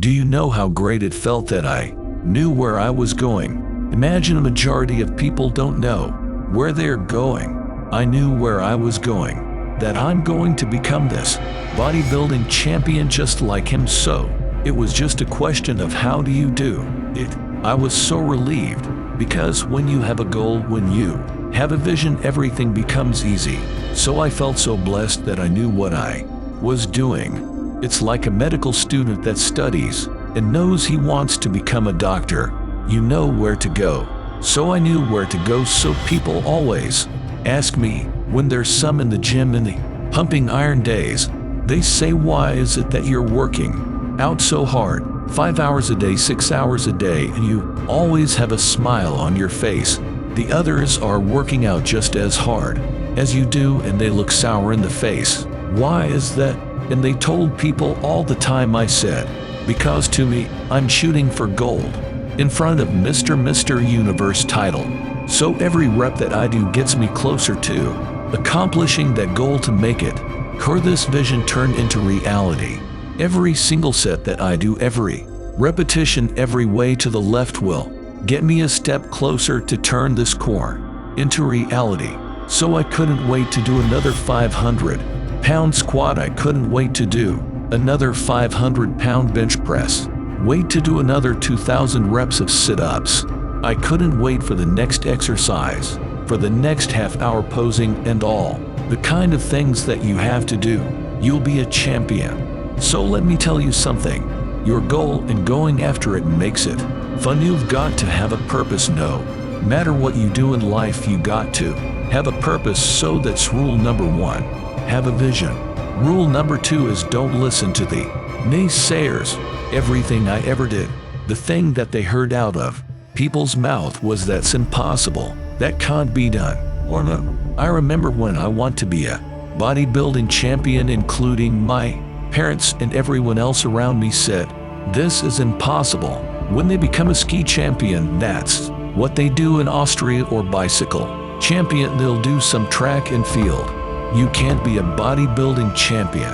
Do you know how great it felt that I knew where I was going? Imagine a majority of people don't know where they're going. I knew where I was going, that I'm going to become this bodybuilding champion just like him, so it was just a question of how do you do it. I was so relieved, because when you have a goal, when you have a vision, everything becomes easy. So I felt so blessed that I knew what I was doing. It's like a medical student that studies and knows he wants to become a doctor. You know where to go. So I knew where to go. So people always ask me when there's some in the gym in the pumping iron days, they say, why is it that you're working out so hard, 5 hours a day, 6 hours a day, and you always have a smile on your face? The others are working out just as hard as you do and they look sour in the face. Why is that? And they told people all the time. I said, because to me, I'm shooting for gold in front of Mr. Universe title. So every rep that I do gets me closer to accomplishing that goal to make it. This vision turned into reality. Every single set that I do, every repetition, every way to the left will get me a step closer to turn this core into reality. So I couldn't wait to do another 500-pound squat. I couldn't wait to do another 500-pound bench press. Wait to do another 2,000 reps of sit-ups. I couldn't wait for the next exercise, for the next half-hour posing and all the kind of things that you have to do. You'll be a champion. So let me tell you something. Your goal and going after it makes it fun. You've got to have a purpose. No matter what you do in life, you got to have a purpose. So that's rule number 1. Have a vision. Rule number 2 is don't listen to the naysayers. Everything I ever did, the thing that they heard out of people's mouth was that's impossible, that can't be done, or no. I remember when I want to be a bodybuilding champion, including my parents and everyone else around me said, this is impossible. When they become a ski champion, that's what they do in Austria, or bicycle champion, they'll do some track and field. You can't be a bodybuilding champion.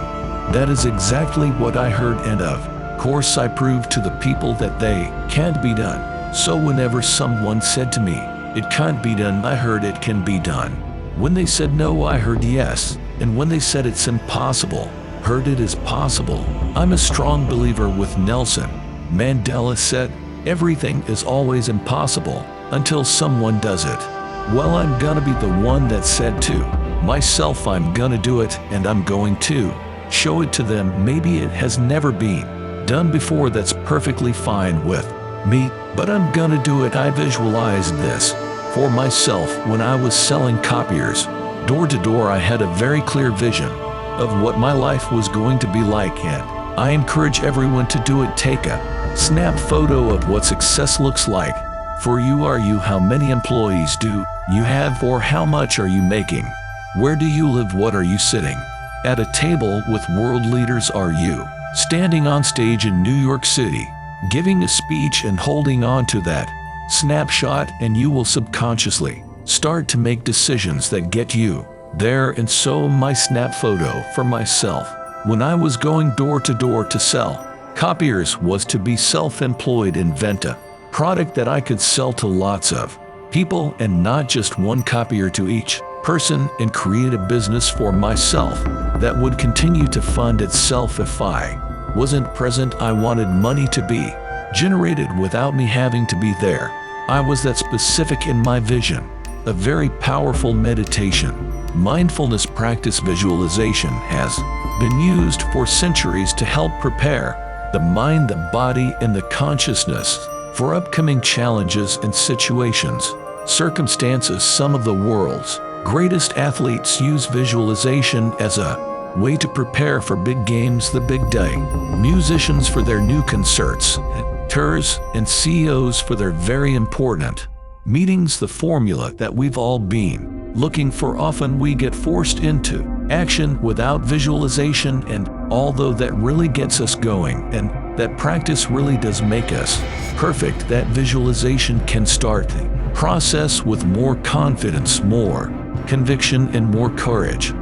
That is exactly what I heard, and of course I proved to the people that they can't be done. So whenever someone said to me, it can't be done, I heard it can be done. When they said no, I heard yes. And when they said it's impossible, heard it is possible. I'm a strong believer with Nelson Mandela said, everything is always impossible until someone does it. Well, I'm gonna be the one that said to myself, I'm gonna do it, and I'm going to show it to them. Maybe it has never been done before. That's perfectly fine with me, but I'm gonna do it. I visualized this for myself when I was selling copiers door to door. I had a very clear vision of what my life was going to be like, and I encourage everyone to do it. Take a snap photo of what success looks like for you. Are you? How many employees do you have, or how much are you making? Where do you live? What are you sitting at a table with world leaders? Are you standing on stage in New York City, giving a speech and holding on to that snapshot? And you will subconsciously start to make decisions that get you there. And so my snap photo for myself when I was going door to door to sell copiers was to be self-employed, invent a product that I could sell to lots of people and not just one copier to each person, and create a business for myself that would continue to fund itself. If I wasn't present, I wanted money to be generated without me having to be there. I was that specific in my vision. A very powerful meditation, mindfulness practice. Visualization has been used for centuries to help prepare the mind, the body, and the consciousness for upcoming challenges and situations, circumstances. Some of the world's greatest athletes use visualization as a way to prepare for big games, the big day. Musicians for their new concerts, tours, and CEOs for their very important meetings. The formula that we've all been looking for. Often we get forced into action without visualization, and although that really gets us going and that practice really does make us perfect, that visualization can start the process with more confidence, more conviction, and more courage.